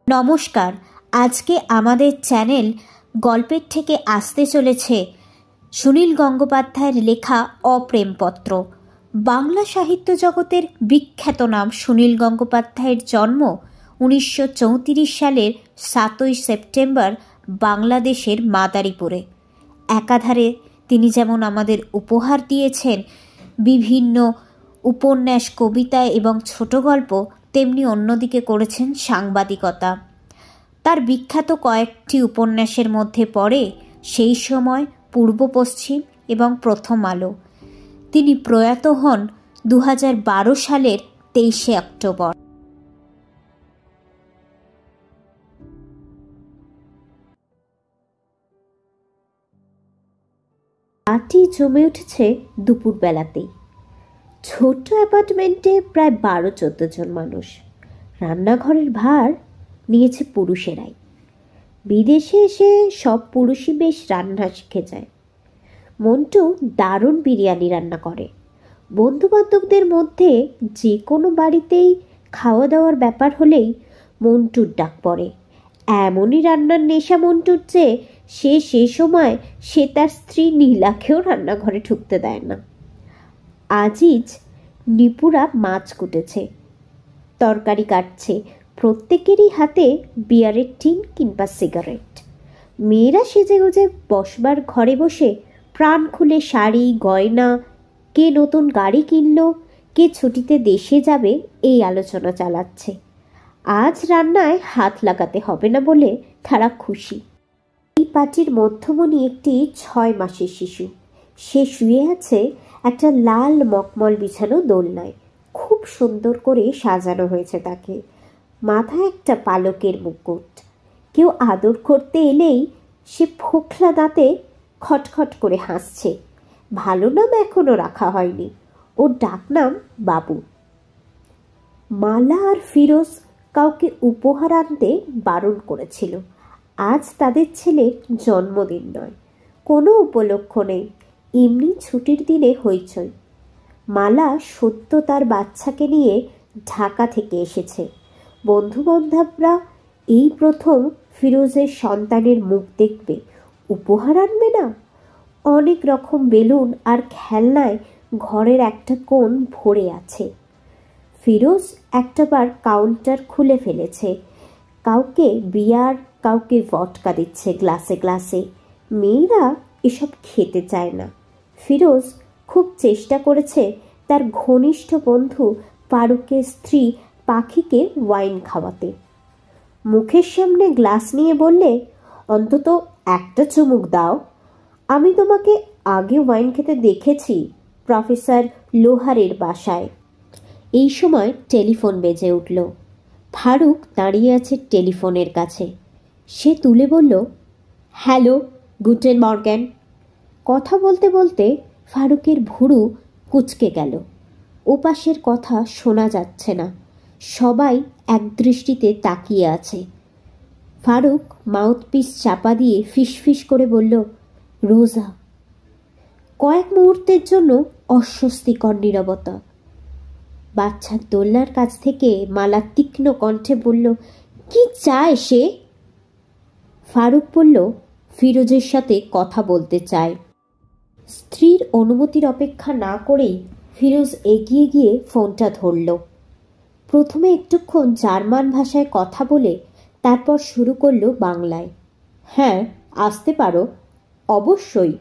নমস্কার। আজকে আমাদের চ্যানেল গল্পের থেকে আসতে চলেছে সুনীল গঙ্গোপাধ্যায়ের লেখা অপ্রেমপত্র। বাংলা সাহিত্য জগতের বিখ্যাত নাম সুনীল গঙ্গোপাধ্যায়ের জন্ম 1934 সালের 7ই সেপ্টেম্বর বাংলাদেশের মাদারীপুরে। একাধারে তিনি যেমন আমাদের উপহার দিয়েছেন বিভিন্ন উপন্যাস, কবিতা এবং ছোট গল্প, তেমনি অন্যদিকে করেছেন সাংবাদিকতা। তার বিখ্যাত কয়েকটি উপন্যাসের মধ্যে পড়ে সেই সময়, পূর্ব পশ্চিম এবং প্রথম আলো। তিনি প্রয়াত হন 2012 সালের 23শে অক্টোবর। পার্টি জমে উঠেছে দুপুরবেলাতেই। ছোট্ট অ্যাপার্টমেন্টে প্রায় 12-14 জন মানুষ। রান্নাঘরের ভার নিয়েছে পুরুষেরাই। বিদেশে এসে সব পুরুষই বেশ রান্না শিখে যায়। মন্টু দারুণ বিরিয়ানি রান্না করে। বন্ধুবান্ধবদের মধ্যে যে কোনো বাড়িতেই খাওয়া দাওয়ার ব্যাপার হলেই মন্টুর ডাক পড়ে। এমনই রান্নার নেশা মন্টুর যে সে সময় তার স্ত্রী নীলাকেও রান্নাঘরে ঢুকতে দেয় না। আজিজ নিপুরা মাছ কুটেছে, তরকারি কাটছে। প্রত্যেকেরই হাতে বিয়ারের টিন কিংবা সিগারেট। মেয়েরা সেজেগুজে বসবার ঘরে বসে প্রাণ খুলে শাড়ি, গয়না, কে নতুন গাড়ি কিনলো, কে ছুটিতে দেশে যাবে, এই আলোচনা চালাচ্ছে। আজ রান্নায় হাত লাগাতে হবে না বলে তারা খুশি। এই পার্টির মধ্যমণি একটি 6 মাসের শিশু। সে শুয়ে আছে একটা লাল মকমল বিছানো দোলনায়। খুব সুন্দর করে সাজানো হয়েছে তাকে। মাথায় একটা পালকের মুকুট। কেউ আদর করতে এলেই সে ফোকলা দাঁতে খটখট করে হাসছে। ভালো নাম এখনো রাখা হয়নি, ওর ডাকনাম বাবু। মালা আর ফিরোজ কাউকে উপহার আনতে বারণ করেছিল। আজ তাদের ছেলের জন্মদিন নয়, কোনো উপলক্ষ নেই, এমনি ছুটির দিনে হইচই। মালা সদ্য তার বাচ্চাকে নিয়ে ঢাকা থেকে এসেছে। বন্ধুবান্ধবরা এই প্রথম ফিরোজের সন্তানের মুখ দেখবে, উপহার আনবে না? অনেক রকম বেলুন আর খেলনায় ঘরের একটা কোণ ভরে আছে। ফিরোজ একটাবার কাউন্টার খুলে ফেলেছে। কাউকে বিয়ার, কাউকে ভডকা দিচ্ছে গ্লাসে গ্লাসে। মেয়েরা এসব খেতে চায় না। ফিরোজ খুব চেষ্টা করেছে তার ঘনিষ্ঠ বন্ধু ফারুকের স্ত্রী পাখিকে ওয়াইন খাওয়াতে। মুখের সামনে গ্লাস নিয়ে বললে, অন্তত একটা চুমুক দাও। আমি তোমাকে আগে ওয়াইন খেতে দেখেছি প্রফেসর লোহারের বাসায়। এই সময় টেলিফোন বেজে উঠল। ফারুক দাঁড়িয়ে আছে টেলিফোনের কাছে। সে তুলে বলল, হ্যালো, গুটেন মর্গেন। কথা বলতে বলতে ফারুকের ভুরু কুঁচকে গেল। ওপাশের কথা শোনা যাচ্ছে না। সবাই একদৃষ্টিতে তাকিয়ে আছে। ফারুক মাউথপিস চাপা দিয়ে ফিসফিস করে বলল, রোজা। কয়েক মুহূর্তের জন্য অস্বস্তিকর নীরবতা। বাচ্চার দোলনার কাছ থেকে মালা তীক্ষ্ণ কণ্ঠে বলল, কি চায় সে? ফারুক বলল, ফিরোজের সাথে কথা বলতে চায়। স্ত্রীর অনুমতির অপেক্ষা না করেই ফিরোজ এগিয়ে গিয়ে ফোনটা ধরল। প্রথমে একটুক্ষণ জার্মান ভাষায় কথা বলে তারপর শুরু করলো বাংলায়। হ্যাঁ, আসতে পারো, অবশ্যই,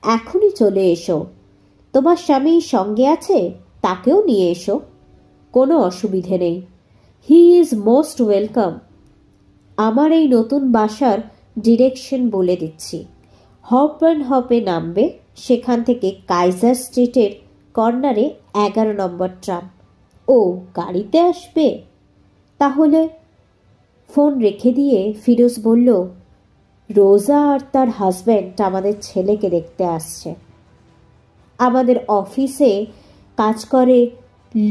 এখনই চলে এসো। তোমার স্বামী সঙ্গে আছে, তাকেও নিয়ে এসো, কোনো অসুবিধে নেই। He is most welcome. আমার এই নতুন বাসার ডিরেকশন বলে দিচ্ছি। হপে নামবে, সেখান থেকে কাইজার স্ট্রিটের কর্নারে 11 নম্বর ট্রাম। ও গাড়িতে আসবে? তাহলে। ফোন রেখে দিয়ে ফিরোজ বলল, রোজা আর তার হাজব্যান্ড আমাদের ছেলেকে দেখতে আসছে। আমাদের অফিসে কাজ করে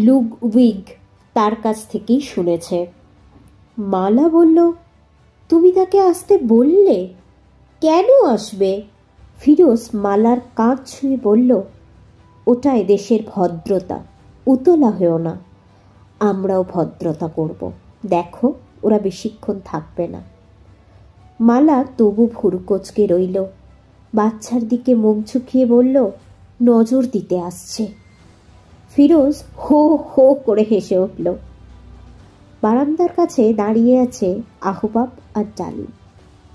লুডউইগ, তার কাছ থেকেই শুনেছে। মালা বলল, তুমি তাকে আসতে বললে? কেন আসবে? ফিরোজ মালার কাঁধ ছুঁয়ে বলল, ওটাই দেশের ভদ্রতা, উতলা হয়েও না। আমরাও ভদ্রতা করব। দেখো, ওরা বেশিক্ষণ থাকবে না। মালা তবু ভুরু কোচকে রইল। বাচ্চার দিকে মুখ ঝুঁকিয়ে বলল, নজর দিতে আসছে। ফিরোজ হো হো করে হেসে উঠল। বারান্দার কাছে দাঁড়িয়ে আছে আহবাব আর ডালিম।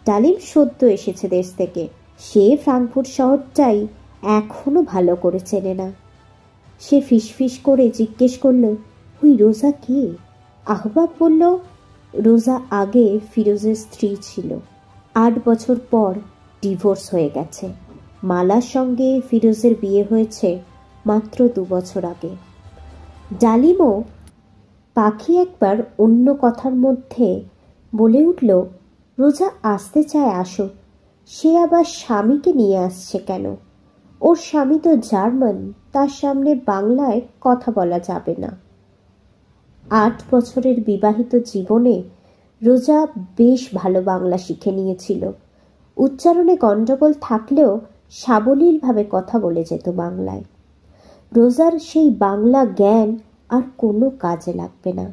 ডালিম সদ্য এসেছে দেশ থেকে। সে ফ্রাঙ্কফুর্ট শহরটাই এখনো ভালো করে চেনে না। সে ফিসফিস করে জিজ্ঞেস করল, ওই রোজা কে? আহবাব বলল, রোজা আগে ফিরোজের স্ত্রী ছিল। 8 বছর পর ডিভোর্স হয়ে গেছে। মালার সঙ্গে ফিরোজের বিয়ে হয়েছে মাত্র 2 বছর আগে। ডালিমও পাখি একবার অন্য কথার মধ্যে বলে উঠল, রোজা আসতে চায় আসুক, সে আবার স্বামীকে নিয়ে আসছে কেন? ওর স্বামী তো জার্মান, তার সামনে বাংলায় কথা বলা যাবে না। 8 বছরের বিবাহিত জীবনে রোজা বেশ ভালো বাংলা শিখে নিয়েছিল। উচ্চারণে গণ্ডগোল থাকলেও সাবলীলভাবে কথা বলে যেত বাংলায়। রোজার সেই বাংলা জ্ঞান আর কোনো কাজে লাগবে না।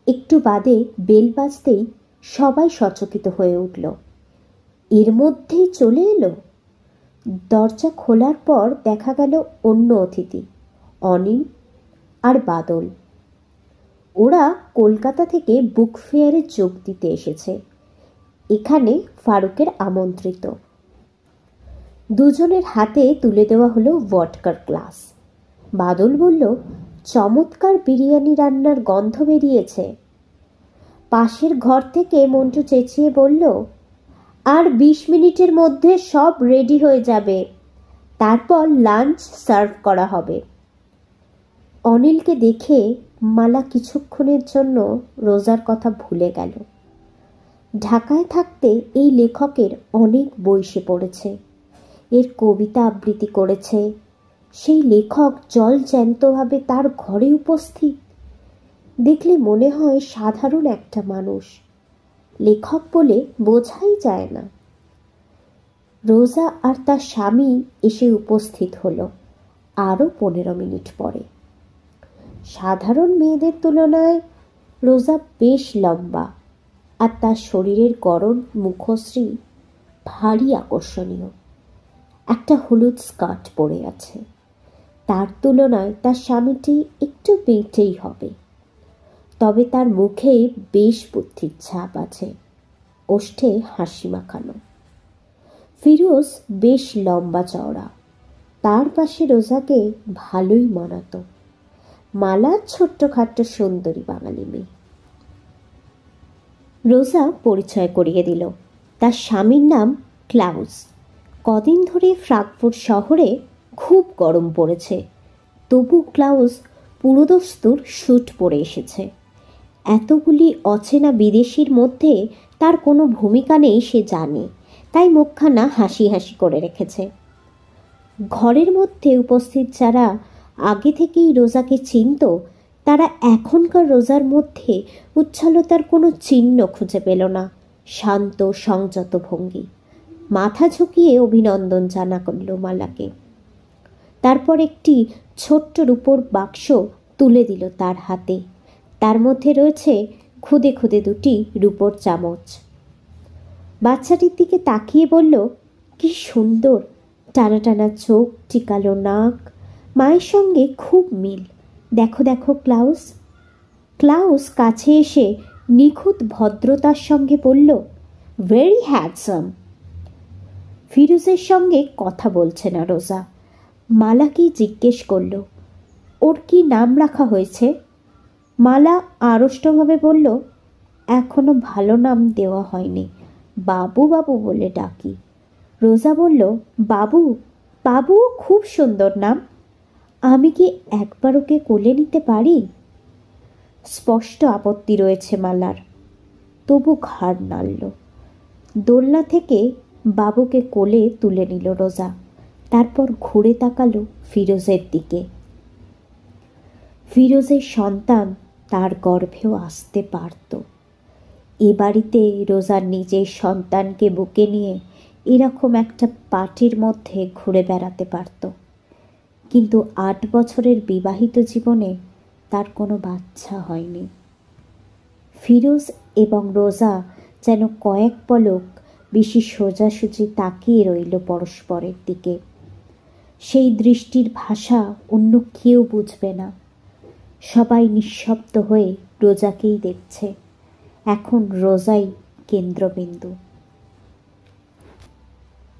একটু বাদে বেল বাজতেই সবাই সচকিত হয়ে উঠল। এর মধ্যেই চলে এলো। দরজা খোলার পর দেখা গেল অন্য অতিথি, অনিল আর বাদল। ওরা কলকাতা থেকে বুক ফেয়ারে যোগ দিতে এসেছে। এখানে ফারুকের আমন্ত্রিত। দুজনের হাতে তুলে দেওয়া হলো ভডকার গ্লাস। বাদল বলল, চমৎকার বিরিয়ানি রান্নার গন্ধ বেরিয়েছে। পাশের ঘর থেকে মন্টু চেঁচিয়ে বলল, আর 20 মিনিটের মধ্যে সব রেডি হয়ে যাবে, তারপর লাঞ্চ সার্ভ করা হবে। অনিলকে দেখে মালা কিছুক্ষণের জন্য রোজার কথা ভুলে গেল। ঢাকায় থাকতে এই লেখকের অনেক বই সে পড়েছে, এর কবিতা আবৃত্তি করেছে। সেই লেখক জলজ্যান্তভাবে তার ঘরে উপস্থিত। দেখলে মনে হয় সাধারণ একটা মানুষ, লেখক বলে বোঝাই যায় না। রোজা আর তার স্বামী এসে উপস্থিত হলো আরও 15 মিনিট পরে। সাধারণ মেয়েদের তুলনায় রোজা বেশ লম্বা, আর তার শরীরের গড়ন মুখশ্রী ভারী আকর্ষণীয়। একটা হলুদ স্কার্ট পরে আছে। তার তুলনায় তার স্বামীটি একটু বেঁটেই হবে, তবে তার মুখে বেশ বুদ্ধির ছাপ আছে, ওষ্ঠে হাসি মাখানো। ফিরোজ বেশ লম্বা চওড়া, তার পাশে রোজাকে ভালোই মানাতো। মালা ছোট্টখাট্ট সুন্দরী বাঙালি মেয়ে। রোজা পরিচয় করিয়ে দিল। তার স্বামীর নাম ক্লাউস। কদিন ধরে ফ্রাঙ্কফুর্ট শহরে খুব গরম পড়েছে, তবু ক্লাউস পুরোদস্তুর স্যুট পরে এসেছে। এতগুলি অচেনা বিদেশির মধ্যে তার কোনো ভূমিকা নেই সে জানে, তাই মুখখানা হাসি হাসি করে রেখেছে। ঘরের মধ্যে উপস্থিত যারা আগে থেকেই রোজাকে চিনত, তারা এখনকার রোজার মধ্যে উচ্ছলতার কোনো চিহ্ন খুঁজে পেল না। শান্ত সংযত ভঙ্গি, মাথা ঝুঁকিয়ে অভিনন্দন জানা করল মালাকে। তারপর একটি ছোট্ট রূপোর বাক্স তুলে দিল তার হাতে। তার মধ্যে রয়েছে খুদে খুদে 2টি রূপোর চামচ। বাচ্চাটির দিকে তাকিয়ে বলল, কি সুন্দর, টানা টানা চোখ, টিকালো নাক, মায়ের সঙ্গে খুব মিল। দেখো দেখো ক্লাউস। ক্লাউস কাছে এসে নিখুঁত ভদ্রতার সঙ্গে বলল, ভেরি হ্যান্ডসাম। ফিরোজের সঙ্গে কথা বলছে না রোজা। মালাকেই জিজ্ঞেস করল, ওর কি নাম রাখা হয়েছে? মালা আড়ষ্টভাবে বলল, এখনো ভালো নাম দেওয়া হয়নি, বাবু বাবু বলে ডাকি। রোজা বলল, বাবু? বাবু খুব সুন্দর নাম, আমি কি একবার ওকে কোলে নিতে পারি? স্পষ্ট আপত্তি রয়েছে মালার, তবু ঘাড় নাড়ল। দোলনা থেকে বাবুকে কোলে তুলে নিল রোজা। তারপর ঘুরে তাকালো ফিরোজের দিকে। ফিরোজের সন্তান তার গর্ভেও আসতে পারত। এ বাড়িতে রোজার নিজের সন্তানকে বুকে নিয়ে এরকম একটা পার্টির মধ্যে ঘুরে বেড়াতে পারত, কিন্তু 8 বছরের বিবাহিত জীবনে তার কোনো বাচ্চা হয়নি। ফিরোজ এবং রোজা যেন কয়েক পলক বেশি সোজাসুজি তাকিয়ে রইল পরস্পরের দিকে। সেই দৃষ্টির ভাষা অন্য কেউ বুঝবে না। সবাই নিঃশব্দ হয়ে রোজাকেই দেখছে। এখন রোজাই কেন্দ্রবিন্দু।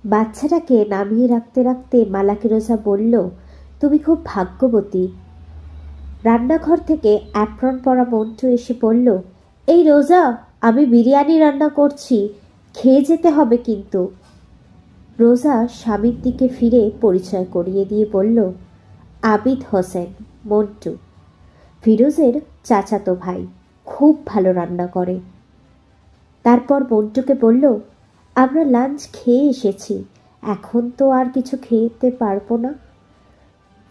বাচ্চাটাকে নামিয়ে রাখতে রাখতে মালাকি রোজা বলল, তুমি খুব ভাগ্যবতী। রান্নাঘর থেকে অ্যাপ্রন পরা মন্টু এসে বলল, এই রোজা, আমি বিরিয়ানি রান্না করছি, খেয়ে যেতে হবে কিন্তু। রোজা স্বামীর দিকে ফিরে পরিচয় করিয়ে দিয়ে বলল, আবিদ হোসেন, মন্টু, ফিরোজের চাচাতো ভাই, খুব ভালো রান্না করে। তারপর মন্টুকে বলল, আমরা লাঞ্চ খেয়ে এসেছি, এখন তো আর কিছু খেতে পারবো না।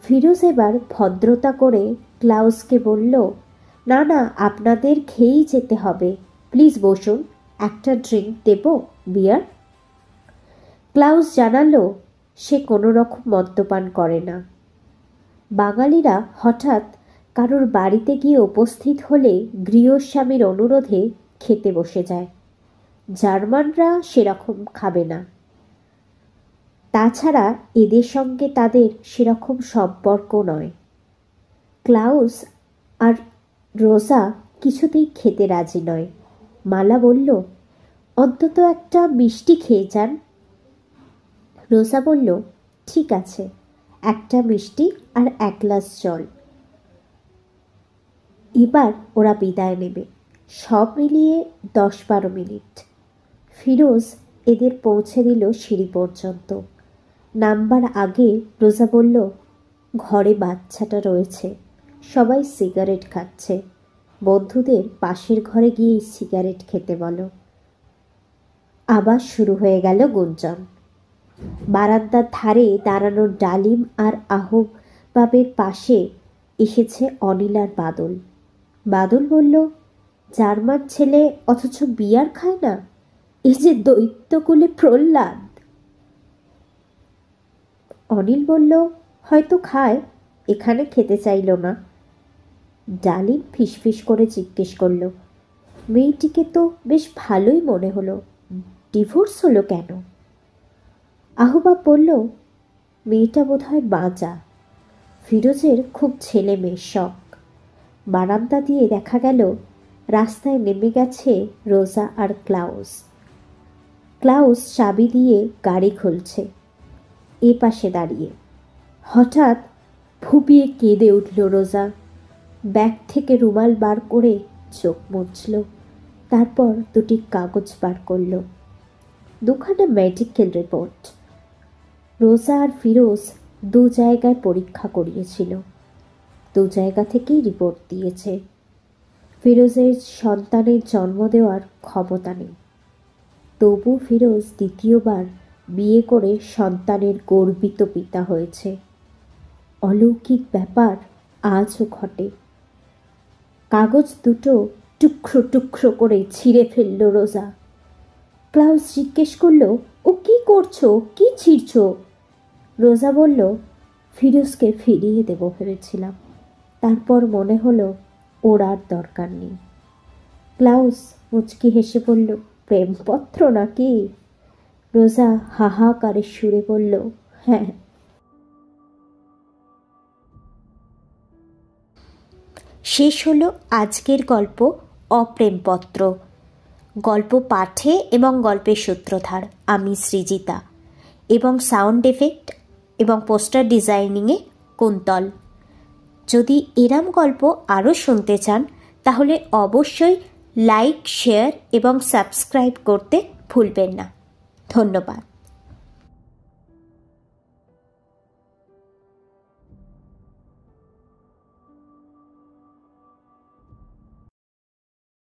ফিরোজ এবার ভদ্রতা করে ক্লাউসকে বলল, না না, আপনাদের খেয়েই যেতে হবে, প্লিজ বসুন, একটা ড্রিঙ্ক দেব, বিয়ার। ক্লাউস জানালো সে কোনো রকম মদ্যপান করে না। বাঙালিরা হঠাৎ কারোর বাড়িতে গিয়ে উপস্থিত হলে গৃহস্বামীর অনুরোধে খেতে বসে যায়। জার্মানরা সেরকম খাবে না। তাছাড়া এদের সঙ্গে তাদের সেরকম সম্পর্ক নয়। ক্লাউস আর রোজা কিছুতেই খেতে রাজি নয়। মালা বলল, অন্তত একটা মিষ্টি খেয়ে যান। রোজা বলল, ঠিক আছে, একটা মিষ্টি আর এক গ্লাস জল। এবার ওরা বিদায় নেবে। সব মিলিয়ে 10-12 মিনিট। ফিরোজ এদের পৌঁছে দিল সিঁড়ি পর্যন্ত। নামবার আগে রোজা বলল, ঘরে বাচ্চাটা রয়েছে, সবাই সিগারেট খাচ্ছে, বন্ধুদের পাশের ঘরে গিয়ে সিগারেট খেতে বলো। আবার শুরু হয়ে গেল গুঞ্জন। বারান্দার ধারে দাঁড়ানো ডালিম আর আহবাবের পাশে এসেছে অনিল আর বাদল। বাদল বলল, জার্মান ছেলে অথচ বিয়ার খায় না, এই যে দৈত্যকুলে প্রহ্লাদ। অনিল বলল, হয়তো খায়, এখানে খেতে চাইল না। ডালিম ফিসফিস করে জিজ্ঞেস করল, মেয়েটিকে তো বেশ ভালোই মনে হলো, ডিভোর্স হলো কেন? আহবাব বলল, মেয়েটা বোধহয় বাঁচা। ফিরোজের খুব ছেলে মেয়ের শখ। বারান্দা দিয়ে দেখা গেল রাস্তায় নেমে গেছে রোজা আর ক্লাউস। ক্লাউস চাবি দিয়ে গাড়ি খুলছে, এ পাশে দাঁড়িয়ে। হঠাৎ ফুপিয়ে কেঁদে উঠল রোজা। ব্যাগ থেকে রুমাল বার করে চোখ মুছল, তারপর দুটি কাগজ বার করল, দুখানা মেডিকেল রিপোর্ট। রোজা আর ফিরোজ 2 জায়গায় পরীক্ষা করিয়েছিল, 2 জায়গা থেকেই রিপোর্ট দিয়েছে। ফিরোজের সন্তানের জন্ম দেওয়ার ক্ষমতা নেই, তবু ফিরোজ দ্বিতীয়বার বিয়ে করে সন্তানের গর্বিত পিতা হয়েছে। অলৌকিক ব্যাপার আজও ঘটে। কাগজ দুটো টুকরো টুকরো করে ছিঁড়ে ফেলল রোজা। ক্লাউস জিজ্ঞেস করল, ও কি করছো, কি ছিঁড়ছ? রোজা বলল, ফিরোজকে ফিরিয়ে দেব ভেবেছিলাম, তারপর মনে হলো ওর আর দরকার নেই। ক্লাউস মুচকি হেসে বলল, প্রেমপত্র নাকি? রোজা হাহাকারের সুরে বলল, হ্যাঁ। শেষ হলো আজকের গল্প অপ্রেমপত্র। গল্প পাঠে এবং গল্পের সূত্রধার আমি সৃজিতা, এবং সাউন্ড এফেক্ট এবং পোস্টার ডিজাইনিংয়ে কুন্তল। যদি এরম গল্প আরও শুনতে চান তাহলে অবশ্যই লাইক, শেয়ার এবং সাবস্ক্রাইব করতে ভুলবেন না। ধন্যবাদ।